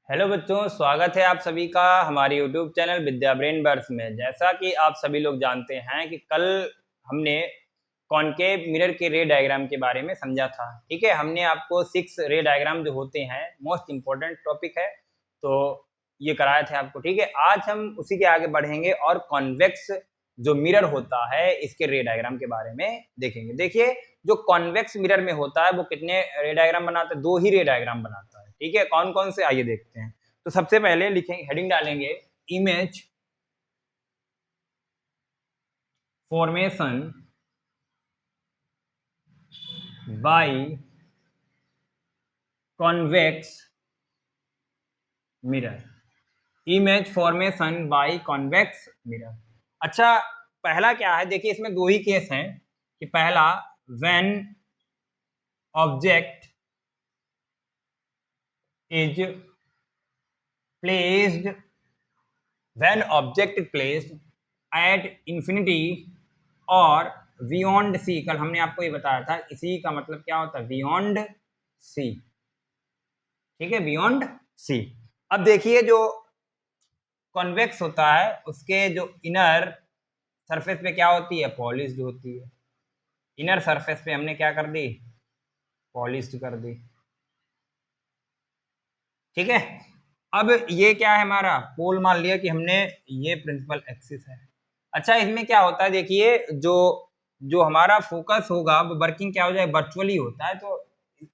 Hello बच्चों, स्वागत है आप सभी का हमारे यूट्यूब चैनल विद्या ब्रेन बर्स में। जैसा कि आप सभी लोग जानते हैं कि कल हमने कॉनकेव मिरर के रे डायग्राम के बारे में समझा था। ठीक है, हमने आपको 6 रे डायग्राम जो होते हैं, मोस्ट इम्पोर्टेंट टॉपिक है, तो ये कराए थे आपको। ठीक है, आज हम उसी के आगे बढ़ेंगे और कॉन्वेक्स जो मिरर होता है इसके रे डायग्राम के बारे में देखेंगे। देखिए, जो कॉन्वेक्स मिरर में होता है वो कितने रे डायग्राम बनाता है? 2 ही रे डायग्राम बनाता है। ठीक है, कौन कौन से आइए देखते हैं। तो सबसे पहले लिखेंगे, हेडिंग डालेंगे image formation by convex mirror. Image formation by convex mirror. अच्छा, पहला क्या है? देखिए, इसमें 2 ही केस हैं कि पहला when object is placed when object is placed at infinity और बियॉन्ड सी। कल हमने आपको ये बताया था, इसी का मतलब क्या होता है? Beyond C. ठीक है, बियॉन्ड सी। अब देखिए, जो कॉन्वेक्स होता है उसके जो इनर सरफेस पे क्या होती है? पॉलिश्ड होती है। इनर सरफेस पे हमने क्या कर दी? पॉलिश्ड कर दी। ठीक है, अब ये क्या है? हमारा पोल मान लिया कि हमने, ये प्रिंसिपल एक्सिस है। अच्छा, इसमें क्या होता है? देखिए, जो जो हमारा फोकस होगा वो वर्किंग क्या हो जाए? वर्चुअली होता है, तो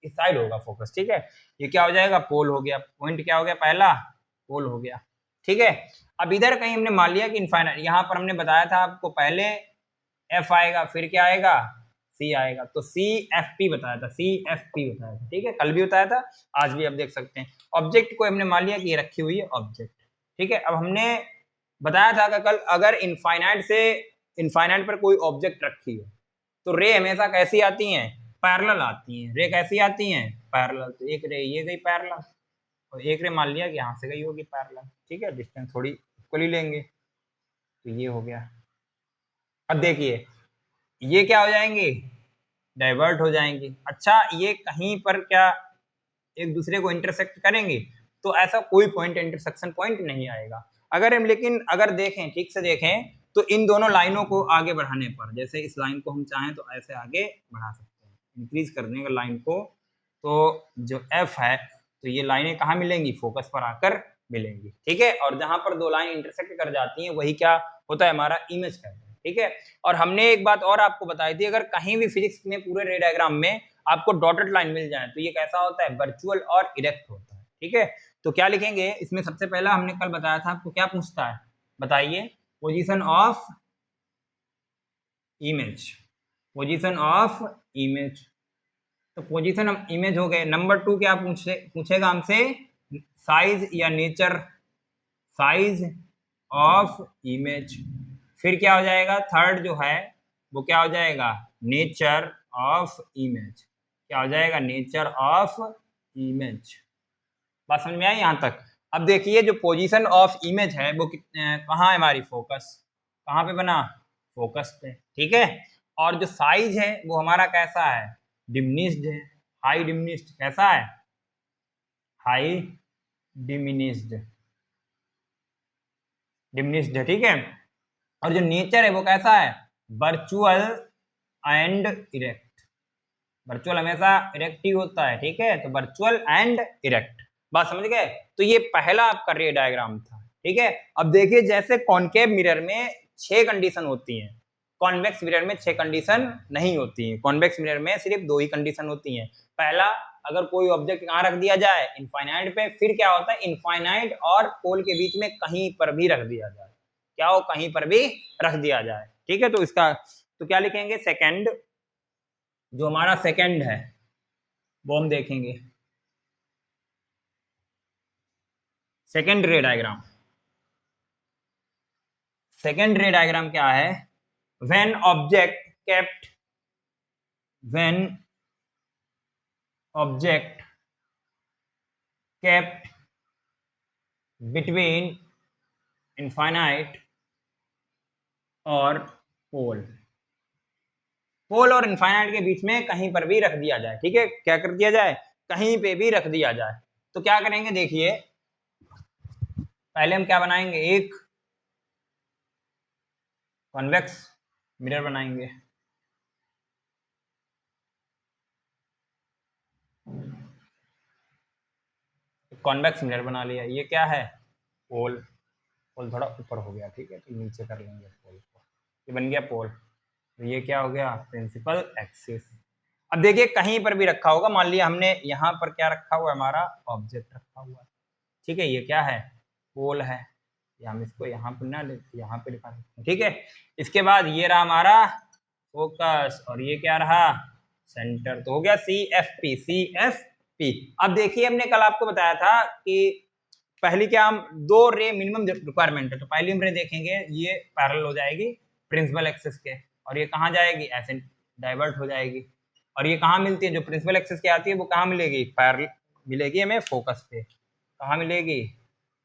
इस साइड होगा फोकस। ठीक है, ये क्या हो जाएगा? पोल हो गया। पॉइंट क्या हो गया? पहला पोल हो गया। ठीक है, अब इधर कहीं हमने मान लिया कि इनफाइनाइट, यहाँ पर हमने बताया था आपको, पहले एफ आएगा, फिर क्या आएगा? सी आएगा। तो सी एफ पी बताया था, सी एफ पी बताया था। ठीक है, कल भी बताया था, आज भी आप देख सकते हैं। ऑब्जेक्ट को हमने मान लिया कि ये रखी हुई है ऑब्जेक्ट। ठीक है, अब हमने बताया था कि कल अगर इनफाइनाइट से इनफाइनाइट पर कोई ऑब्जेक्ट रखी है तो रे हमेशा कैसी आती हैं? पैरेलल आती हैं। रे कैसी आती हैं? पैरेलल। तो एक रे ये गई पैरेलल, और एक रे मान लिया कि यहाँ से गई होगी पैरेलल। ठीक है, डिस्टेंस थोड़ी इक्वली लेंगे, तो ये हो गया। अब देखिए, ये क्या हो जाएंगे? डाइवर्ट हो जाएंगे। अच्छा, ये कहीं पर क्या एक दूसरे को इंटरसेक्ट करेंगे? तो ऐसा कोई पॉइंट इंटरसेक्शन पॉइंट नहीं आएगा। अगर हम लेकिन अगर देखें, ठीक से देखें, तो इन दोनों लाइनों को आगे बढ़ाने पर, जैसे इस लाइन को हम चाहें तो ऐसे आगे बढ़ा सकते हैं, इंक्रीज कर देंगे लाइन को, तो जो एफ है, तो ये लाइनें कहाँ मिलेंगी? फोकस पर आकर मिलेंगी। ठीक है, और जहां पर 2 लाइन इंटरसेक्ट कर जाती हैं वही क्या होता है? हमारा इमेज कहते हैं। ठीक है, और हमने एक बात और आपको बताई थी, अगर कहीं भी फिजिक्स में पूरे रे डायग्राम में आपको डॉटेड लाइन मिल जाए तो ये कैसा होता है? वर्चुअल और इरेक्ट होता है। ठीक है, तो क्या लिखेंगे इसमें? सबसे पहला हमने कल बताया था आपको, क्या पूछता है बताइए? Position of image. Position of image, तो पोजीशन ऑफ इमेज हो गए। नंबर 2 क्या पूछेगा हमसे? साइज या नेचर, साइज ऑफ इमेज। फिर क्या हो जाएगा? थर्ड जो है वो क्या हो जाएगा? Nature of image. क्या हो जाएगा? Nature of image. बात समझ में आई यहां तक? अब देखिए, जो पोजीशन ऑफ इमेज है वो कहाँ है? हमारी फोकस। कहाँ पे बना? फोकस पे। ठीक है, और जो साइज है वो हमारा कैसा है? डिमिनिश्ड है, हाई डिमिनिश्ड। कैसा है? हाई डिमिनिश्ड, डिमिनिश्ड है। ठीक है, और जो नेचर है वो कैसा है? Virtual and erect. वर्चुअल हमेशा इरेक्ट ही होता है। ठीक है, तो वर्चुअल एंड इरेक्ट। बात समझ गए? तो ये पहला आपका रे डायग्राम था। ठीक है, अब देखिए, जैसे कॉनकेव मिरर में 6 कंडीशन होती हैं, कॉन्वेक्स मिरर में 6 कंडीशन नहीं होती है। कॉन्वेक्स मिरर में सिर्फ 2 ही कंडीशन होती हैं। पहला, अगर कोई ऑब्जेक्ट कहाँ रख दिया जाए? इनफाइनाइट पे। फिर क्या होता है? इनफाइनाइट और पोल के बीच में कहीं पर भी रख दिया जाए। क्या हो? कहीं पर भी रख दिया जाए। ठीक है, तो इसका तो क्या लिखेंगे? सेकंड, जो हमारा सेकंड है वो हम देखेंगे, सेकंड रे डायग्राम। सेकंड रे डायग्राम क्या है? When object kept, when object kept between infinite और पोल। पोल और इनफाइनाइट के बीच में कहीं पर भी रख दिया जाए। ठीक है, क्या कर दिया जाए? कहीं पे भी रख दिया जाए। तो क्या करेंगे? देखिए, पहले हम क्या बनाएंगे, एक कॉन्वेक्स मिरर बनाएंगे। कॉन्वेक्स मिरर बना लिया। ये क्या है, पोल। पोल थोड़ा ऊपर हो गया, ठीक है, तो नीचे कर लेंगे पोल को। ये बन गया पोल। तो ये क्या हो गया, प्रिंसिपल एक्सिस। अब देखिए कहीं पर भी रखा होगा, मान लिया हमने यहाँ पर क्या रखा हुआ है, हमारा ऑब्जेक्ट रखा हुआ है, ठीक है, ये क्या है, पोल है। या हम इसको यहाँ पर ना लिख, यहाँ पे लिखा सकते हैं, ठीक है। इसके बाद ये रहा हमारा फोकस, और ये क्या रहा, सेंटर। तो हो गया CFP, CFP। अब देखिए हमने कल आपको बताया था कि पहली क्या, हम दो रे मिनिमम रिक्वायरमेंट है, तो पहली हम रे देखेंगे, ये पैरेलल हो जाएगी प्रिंसिपल एक्सिस के, और ये कहाँ जाएगी, ऐसे डाइवर्ट हो जाएगी। और ये कहाँ मिलती है, जो प्रिंसिपल एक्सिस के आती है वो कहाँ मिलेगी, पैरेलल मिलेगी हमें फोकस पे। कहाँ मिलेगी,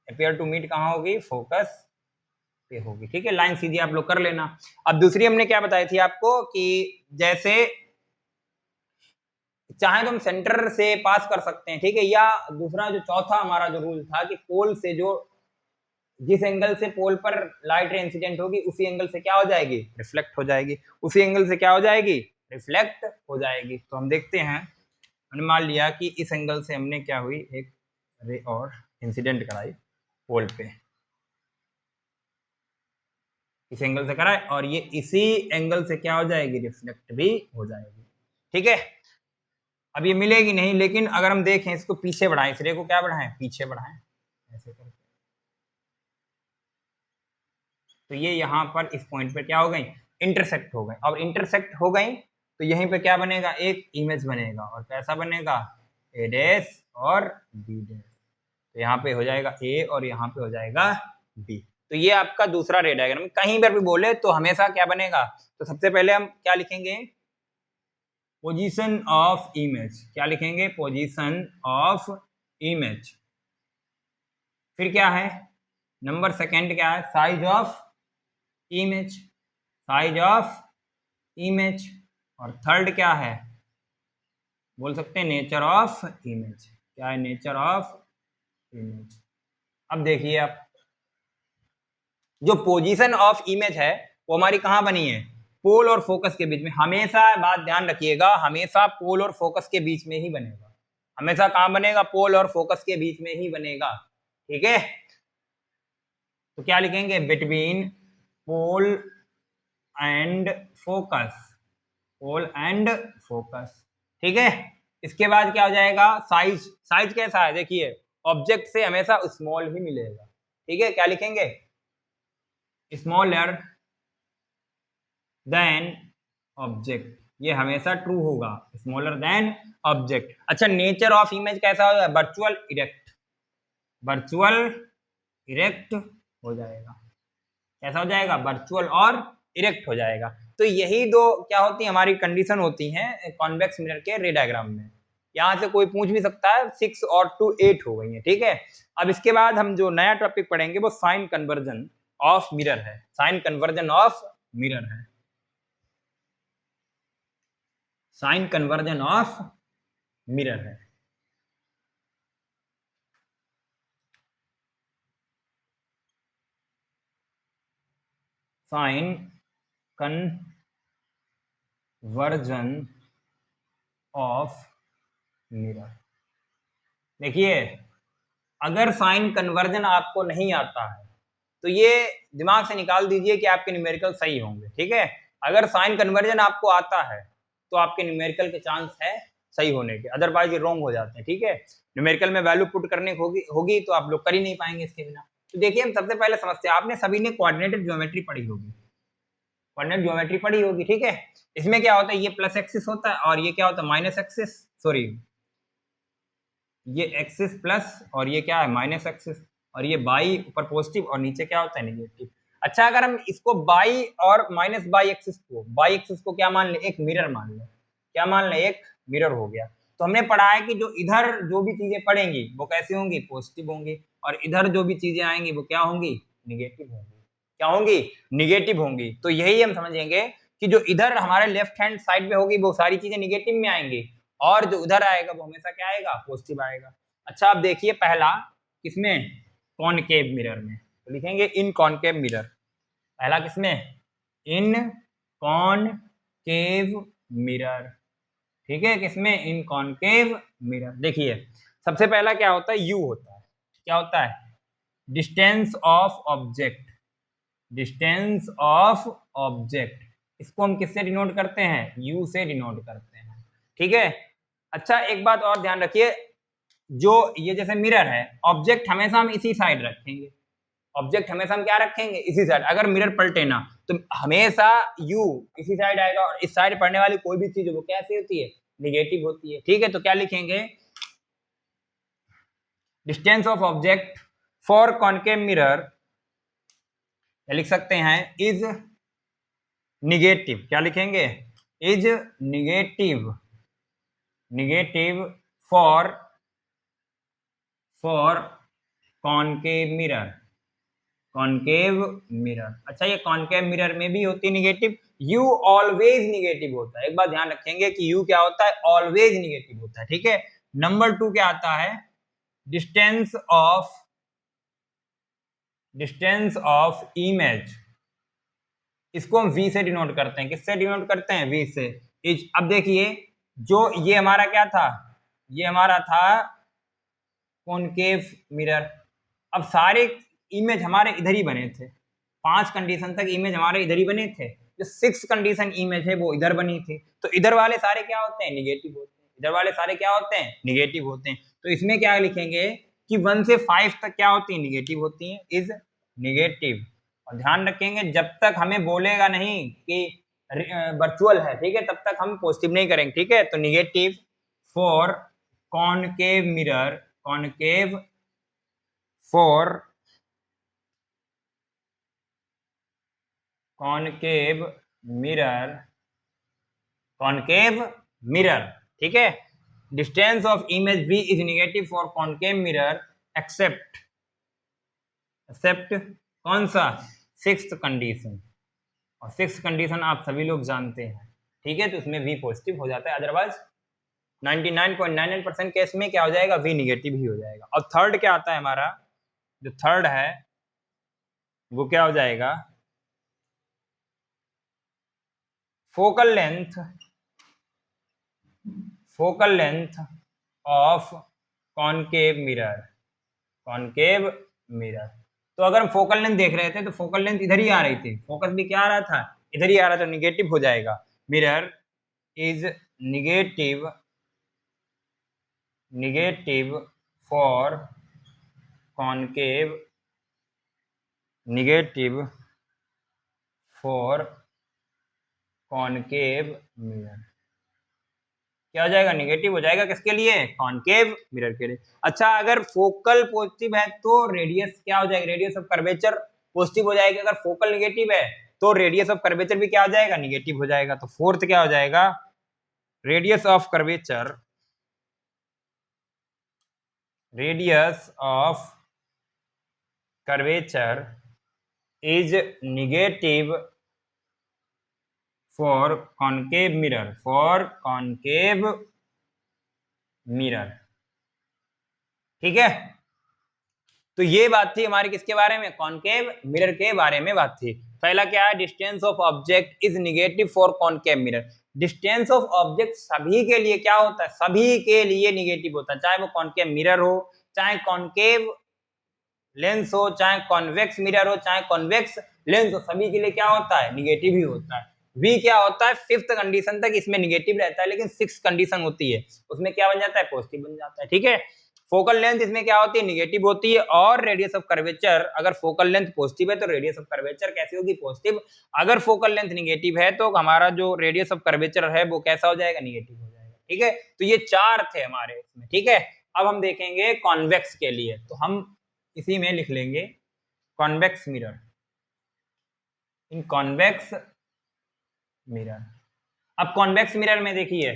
अपियर टू मीट कहाँ होगी, फोकस पे होगी, ठीक है। लाइन सीधी आप लोग कर लेना। अब दूसरी हमने क्या बताई थी आपको कि जैसे चाहे तो हम सेंटर से पास कर सकते हैं, ठीक है, या दूसरा जो चौथा हमारा जो रूल था कि पोल से जो जिस एंगल से पोल पर लाइट रे इंसिडेंट होगी उसी एंगल से क्या हो जाएगी, रिफ्लेक्ट हो जाएगी, उसी एंगल से क्या हो जाएगी, रिफ्लेक्ट हो जाएगी। तो हम देखते हैं, हमने मान लिया कि इस एंगल से हमने क्या हुई, एक रे और इंसिडेंट कराई पोल पे, इस एंगल से कराए, और ये इसी एंगल से क्या हो जाएगी, रिफ्लेक्ट भी हो जाएगी, ठीक है। अब ये मिलेगी नहीं, लेकिन अगर हम देखें इसको पीछे बढ़ाएं, इस रे को क्या बढ़ाएं, पीछे बढ़ाएं, ऐसे करके, तो ये यहाँ पर इस पॉइंट पे क्या हो गई, इंटरसेक्ट हो गए। अब इंटरसेक्ट हो गई तो यहीं पे क्या बनेगा, एक इमेज बनेगा, और कैसा बनेगा, ए डैश और बी डैश। तो यहाँ पे हो जाएगा ए और यहाँ पे हो जाएगा बी। तो ये आपका दूसरा रे डायग्राम। कहीं पर भी बोले तो हमेशा क्या बनेगा, तो सबसे पहले हम क्या लिखेंगे, पोजीशन ऑफ इमेज, क्या लिखेंगे, पोजीशन ऑफ इमेज। फिर क्या है, नंबर सेकंड क्या है, size of image, size of image. और थर्ड क्या है, बोल सकते हैं नेचर ऑफ इमेज। क्या है, नेचर ऑफ इमेज। अब देखिए आप, जो पोजीशन ऑफ इमेज है वो हमारी कहाँ बनी है, पोल और फोकस के बीच में। हमेशा बात ध्यान रखिएगा, हमेशा पोल और फोकस के बीच में ही बनेगा, हमेशा कहाँ बनेगा, पोल और फोकस के बीच में ही बनेगा, ठीक है। तो क्या लिखेंगे, between pole and focus, pole and focus, ठीक है। इसके बाद क्या हो जाएगा, साइज। साइज कैसा है, देखिए ऑब्जेक्ट से हमेशा स्मॉल ही मिलेगा, ठीक है। क्या लिखेंगे, स्मॉलर देन ऑब्जेक्ट, ये हमेशा ट्रू होगा, स्मॉलर देन ऑब्जेक्ट। अच्छा, नेचर ऑफ इमेज कैसा हो जाएगा, वर्चुअल इरेक्ट, वर्चुअल इरेक्ट हो जाएगा। कैसा हो जाएगा, वर्चुअल और इरेक्ट हो जाएगा। तो यही दो क्या होती है, हमारी कंडीशन होती हैं कॉन्वेक्स मिरर के रे डायग्राम में। यहाँ से कोई पूछ भी सकता है, 6 और 2 8 हो गई है, ठीक है। अब इसके बाद हम जो नया टॉपिक पढ़ेंगे वो साइन कन्वर्जन ऑफ मिरर है, साइन कन्वर्जन ऑफ मिरर है, साइन कन्वर्जन ऑफ मिरर है। Sign convention of mirror. देखिए अगर साइन कन्वर्जन आपको नहीं आता है तो ये दिमाग से निकाल दीजिए कि आपके न्यूमेरिकल सही होंगे, ठीक है। अगर साइन कन्वर्जन आपको आता है तो आपके न्यूमेरिकल के चांस है सही होने के, अदरवाइज ये रॉन्ग हो जाते हैं, ठीक है। न्यूमेरिकल में वैल्यू पुट करने होगी तो आप लोग कर ही नहीं पाएंगे इसके बिना। तो देखिए हम सबसे पहले समझते हैं, आपने सभी ने कोऑर्डिनेटेड ज्योमेट्री पढ़ी होगी, कोऑर्डिनेट ज्योमेट्री पढ़ी होगी, ठीक है। इसमें क्या होता है, ये प्लस एक्सिस होता है और ये क्या होता है, माइनस एक्सिस, सॉरी ये एक्सिस प्लस और ये क्या है, माइनस एक्सिस, और ये बाई ऊपर पॉजिटिव और नीचे क्या होता है, नेगेटिव। अच्छा, अगर हम इसको बाई और माइनस बाई एक्सिस को क्या मान ले, एक मिरर मान ले, क्या मान ले, एक मिरर हो गया। तो हमने पढ़ा है कि जो इधर जो भी चीजें पड़ेंगी वो कैसी होंगी, पॉजिटिव होंगी, और इधर जो भी चीजें आएंगी वो क्या होंगी, निगेटिव होंगी। क्या होंगी, निगेटिव होंगी। तो यही हम समझेंगे कि जो इधर हमारे लेफ्ट हैंड साइड में होगी वो सारी चीजें निगेटिव में आएंगी, और जो उधर आएगा वो हमेशा क्या आएगा, पॉजिटिव आएगा। अच्छा अब देखिए पहला किसमें, कॉनकेव मिरर में, तो लिखेंगे इन कॉनकेव मिरर। पहला किसमें, इन कॉनकेव मिरर, ठीक है, किसमें, इन कॉनकेव मिरर। देखिए सबसे पहला क्या होता है, यू होता है, क्या होता है, distance of object, distance of object, इसको हम किससे डिनोट करते हैं, यू से डिनोट करते हैं, ठीक है। अच्छा एक बात और ध्यान रखिए, जो ये जैसे मिरर है, ऑब्जेक्ट हमेशा हम इसी साइड रखेंगे, ऑब्जेक्ट हमेशा हम क्या रखेंगे, इसी साइड। अगर मिरर पलटे ना तो हमेशा यू इसी साइड आएगा, और इस साइड पड़ने वाली कोई भी चीज वो कैसी होती है, निगेटिव होती है, ठीक है। तो क्या लिखेंगे, distance of object for concave mirror, लिख सकते हैं इज निगेटिव, क्या लिखेंगे, is negative, negative for concave mirror, concave mirror. अच्छा ये कॉनकेव मिरर में भी होती है निगेटिव, यू ऑलवेज निगेटिव होता है। एक बात ध्यान रखेंगे कि यू क्या होता है, ऑलवेज निगेटिव होता है, ठीक है। नंबर 2 क्या आता है, डिस्टेंस ऑफ इमेज, इसको हम v से डिनोट करते हैं, किससे डिनोट करते हैं, v से, इज। अब देखिए जो ये हमारा क्या था, ये हमारा था कॉनकेव मिरर। अब सारे इमेज हमारे इधर ही बने थे, 5 कंडीशन तक इमेज हमारे इधर ही बने थे, जो 6 कंडीशन इमेज है वो इधर बनी थी। तो इधर वाले सारे क्या होते हैं, निगेटिव होते हैं, इधर वाले सारे क्या होते हैं, निगेटिव होते हैं। तो इसमें क्या लिखेंगे कि 1 से 5 तक क्या होती है, निगेटिव होती है, इज निगेटिव। और ध्यान रखेंगे जब तक हमें बोलेगा नहीं कि वर्चुअल है, ठीक है, तब तक हम पॉजिटिव नहीं करेंगे, ठीक है। तो negative for concave mirror, concave for concave mirror, concave mirror, ठीक है। Distance of image v is negative for concave mirror except, except कौन सा, 6th कंडीशन। और 6th कंडीशन आप सभी लोग जानते हैं, ठीक है। तो उसमें v पॉजिटिव हो जाता है, अदरवाइज 99.99% केस में क्या हो जाएगा, v निगेटिव ही हो जाएगा। और थर्ड क्या आता है हमारा, जो थर्ड है वो क्या हो जाएगा, focal length of concave mirror, concave mirror. तो अगर हम फोकल लेंथ देख रहे थे तो फोकल लेंथ इधर ही आ रही थी, फोकस भी क्या आ रहा था, इधर ही आ रहा था, निगेटिव हो जाएगा। Mirror is negative for concave, negative for concave mirror, क्या हो जाएगा, निगेटिव हो जाएगा, किसके लिए, कॉनकेव मिरर के लिए। अच्छा अगर फोकल पॉजिटिव है तो रेडियस क्या हो जाएगा, रेडियस ऑफ कर्वेचर पॉजिटिव हो जाएगा। अगर फोकल निगेटिव है तो रेडियस ऑफ कर्वेचर भी क्या हो जाएगा, निगेटिव हो जाएगा। तो फोर्थ क्या हो जाएगा, radius of curvature, radius of curvature is negative for concave mirror, for concave mirror, ठीक है। तो ये बात थी हमारी किसके बारे में, कॉनकेव मिरर के बारे में बात थी। पहला क्या है, distance of object is negative for concave mirror. Distance of object सभी के लिए क्या होता है, सभी के लिए निगेटिव होता है, चाहे वो कॉनकेव मिरर हो, चाहे कॉनकेव लेंस हो, चाहे कॉन्वेक्स मिरर हो, चाहे कॉन्वेक्स लेंस हो, सभी के लिए क्या होता है, निगेटिव ही होता है। v क्या होता है, 5th कंडीशन तक इसमें निगेटिव रहता है, लेकिन 6th कंडीशन होती है उसमें क्या बन जाता है, पॉजिटिव बन जाता है, ठीक है। फोकल लेंथ इसमें क्या होती है, निगेटिव होती है। और रेडियस ऑफ कर्वेचर, अगर फोकल लेंथ पॉजिटिव है तो रेडियस ऑफ कर्वेचर कैसी होगी, पॉजिटिव। अगर फोकल लेंथ निगेटिव है तो हमारा जो रेडियस ऑफ कर्वेचर है वो कैसा हो जाएगा, निगेटिव हो जाएगा, ठीक है। तो ये 4 थे हमारे इसमें, ठीक है। अब हम देखेंगे कॉन्वेक्स के लिए, तो हम इसी में लिख लेंगे कॉन्वेक्स मिरर, इन कॉन्वेक्स मिरर। अब कॉन्वेक्स मिरर में देखिए,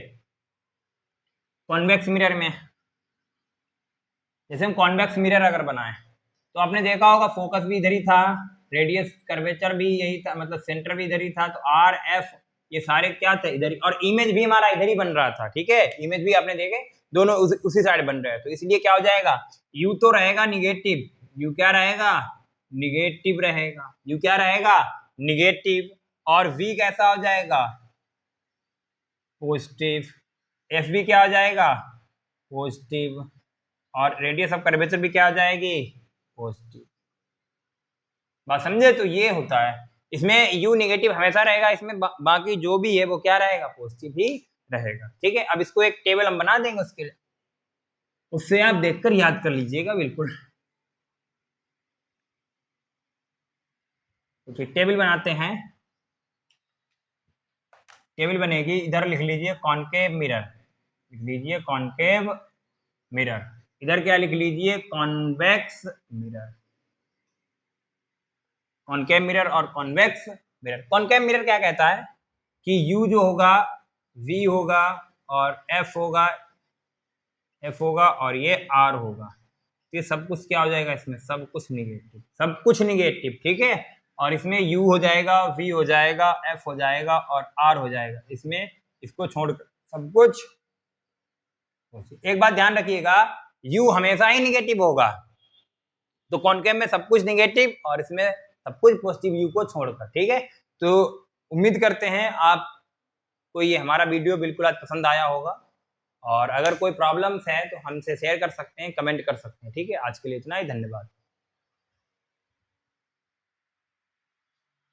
कॉन्वेक्स मिरर में जैसे हम कॉन्वेक्स मिरर अगर बनाएं तो आपने देखा होगा फोकस भी इधर ही था, रेडियस कर्वेचर भी यही था, मतलब सेंटर भी इधर ही था, तो आर एफ ये सारे क्या थे, इधर ही। और इमेज भी हमारा इधर ही बन रहा था, ठीक है, इमेज भी आपने देखे दोनों उसी साइड बन रहे हैं। तो इसलिए क्या हो जाएगा, यू तो रहेगा निगेटिव, यू क्या रहेगा, निगेटिव रहेगा, यू क्या रहेगा, निगेटिव, और वी कैसा हो जाएगा, पॉजिटिव, एफ भी क्या हो जाएगा, पॉजिटिव, और रेडियस ऑफ कर्वेचर भी क्या हो जाएगी, पॉजिटिव। बात समझे? तो ये होता है, इसमें यू नेगेटिव हमेशा रहेगा, इसमें बाकी जो भी है वो क्या रहेगा, पॉजिटिव ही रहेगा। ठीक है, अब इसको एक टेबल हम बना देंगे उसके लिए, उससे आप देखकर याद कर लीजिएगा बिल्कुल। ओके, टेबल बनाते हैं। टेबल बनेगी, इधर लिख लीजिए कॉनकेव मिरर, लिख लीजिए कॉनकेव मिरर, इधर क्या लिख लीजिए, कॉन्वेक्स मिरर, कॉनकेव मिरर और कॉन्वेक्स मिरर। कॉनकेव मिरर क्या कहता है कि U जो होगा, V होगा, और F होगा और ये R होगा, ये सब कुछ क्या हो जाएगा, इसमें सब कुछ निगेटिव, सब कुछ निगेटिव। ठीक है, और इसमें U हो जाएगा, V हो जाएगा, F हो जाएगा और R हो जाएगा, इसमें इसको छोड़कर सब कुछ। एक बात ध्यान रखिएगा, U हमेशा ही निगेटिव होगा, तो कॉनकेव में सब कुछ निगेटिव और इसमें सब कुछ पॉजिटिव, यू को छोड़कर। ठीक है, तो उम्मीद करते हैं आपको ये हमारा वीडियो बिल्कुल आज पसंद आया होगा, और अगर कोई प्रॉब्लम्स है तो हमसे शेयर कर सकते हैं, कमेंट कर सकते हैं। ठीक है, आज के लिए इतना ही, धन्यवाद।